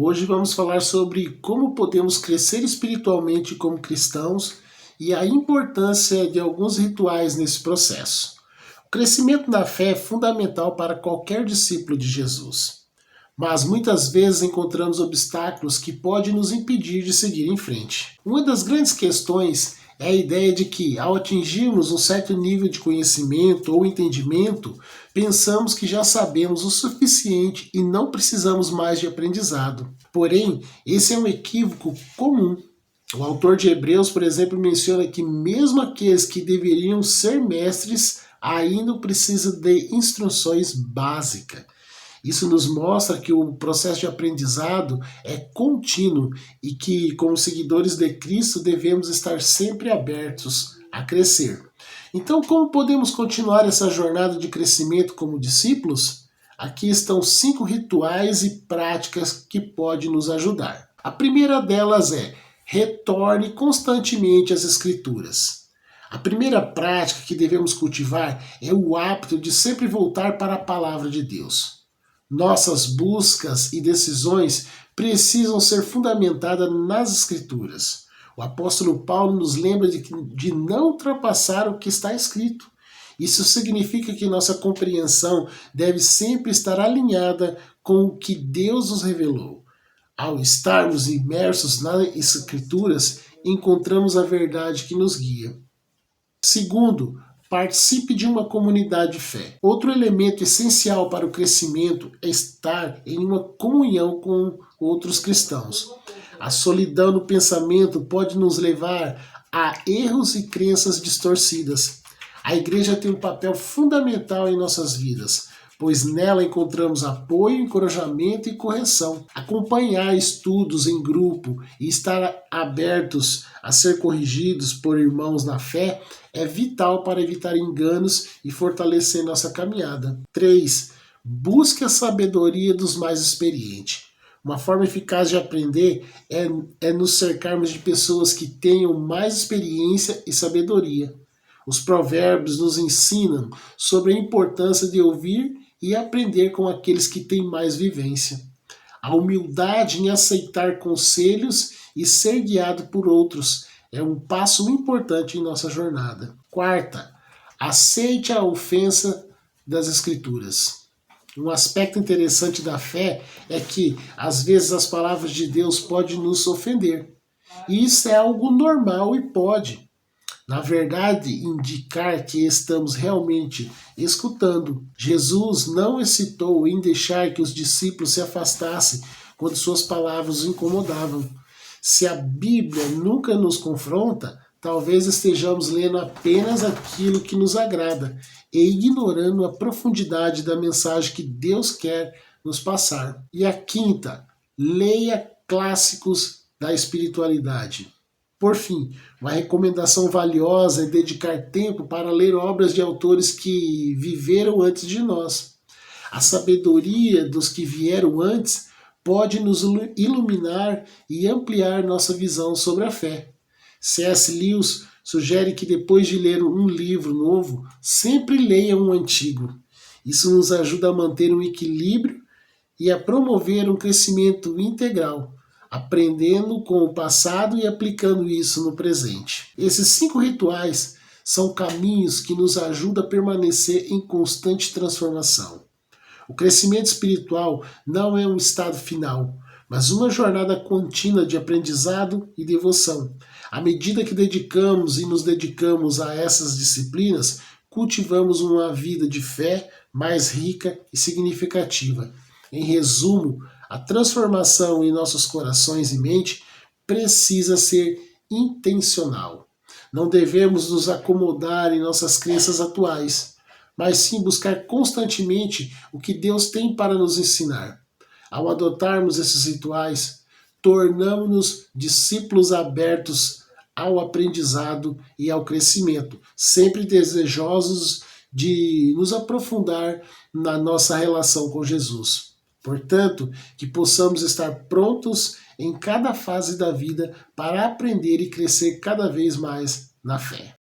Hoje vamos falar sobre como podemos crescer espiritualmente como cristãos e a importância de alguns rituais nesse processo. O crescimento na fé é fundamental para qualquer discípulo de Jesus, mas muitas vezes encontramos obstáculos que podem nos impedir de seguir em frente. Uma das grandes questões é a ideia de que, ao atingirmos um certo nível de conhecimento ou entendimento, pensamos que já sabemos o suficiente e não precisamos mais de aprendizado. Porém, esse é um equívoco comum. O autor de Hebreus, por exemplo, menciona que mesmo aqueles que deveriam ser mestres ainda precisam de instruções básicas. Isso nos mostra que o processo de aprendizado é contínuo e que, como seguidores de Cristo, devemos estar sempre abertos a crescer. Então, como podemos continuar essa jornada de crescimento como discípulos? Aqui estão 5 rituais e práticas que podem nos ajudar. A primeira delas é: retorne constantemente às Escrituras. A primeira prática que devemos cultivar é o hábito de sempre voltar para a Palavra de Deus. Nossas buscas e decisões precisam ser fundamentadas nas Escrituras. O apóstolo Paulo nos lembra de não ultrapassar o que está escrito. Isso significa que nossa compreensão deve sempre estar alinhada com o que Deus nos revelou. Ao estarmos imersos nas Escrituras, encontramos a verdade que nos guia. Segundo, participe de uma comunidade de fé. Outro elemento essencial para o crescimento é estar em uma comunhão com outros cristãos. A solidão no pensamento pode nos levar a erros e crenças distorcidas. A igreja tem um papel fundamental em nossas vidas, pois nela encontramos apoio, encorajamento e correção. Acompanhar estudos em grupo e estar abertos a ser corrigidos por irmãos na fé é vital para evitar enganos e fortalecer nossa caminhada. 3. Busque a sabedoria dos mais experientes. Uma forma eficaz de aprender é nos cercarmos de pessoas que tenham mais experiência e sabedoria. Os provérbios nos ensinam sobre a importância de ouvir e aprender com aqueles que têm mais vivência. A humildade em aceitar conselhos e ser guiado por outros é um passo importante em nossa jornada. 4. Aceite a ofensa das Escrituras. Um aspecto interessante da fé é que, às vezes, as palavras de Deus podem nos ofender. E isso é algo normal e pode, na verdade, indicar que estamos realmente escutando. Jesus não hesitou em deixar que os discípulos se afastassem quando suas palavras os incomodavam. Se a Bíblia nunca nos confronta, talvez estejamos lendo apenas aquilo que nos agrada e ignorando a profundidade da mensagem que Deus quer nos passar. E a quinta, leia clássicos da espiritualidade. Por fim, uma recomendação valiosa é dedicar tempo para ler obras de autores que viveram antes de nós. A sabedoria dos que vieram antes pode nos iluminar e ampliar nossa visão sobre a fé. C.S. Lewis sugere que depois de ler um livro novo, sempre leia um antigo. Isso nos ajuda a manter um equilíbrio e a promover um crescimento integral, aprendendo com o passado e aplicando isso no presente. Esses 5 rituais são caminhos que nos ajudam a permanecer em constante transformação. O crescimento espiritual não é um estado final, mas uma jornada contínua de aprendizado e devoção. À medida que nos dedicamos a essas disciplinas, cultivamos uma vida de fé mais rica e significativa. Em resumo, a transformação em nossos corações e mente precisa ser intencional. Não devemos nos acomodar em nossas crenças atuais, mas sim buscar constantemente o que Deus tem para nos ensinar. Ao adotarmos esses rituais, tornamos-nos discípulos abertos ao aprendizado e ao crescimento, sempre desejosos de nos aprofundar na nossa relação com Jesus. Portanto, que possamos estar prontos em cada fase da vida para aprender e crescer cada vez mais na fé.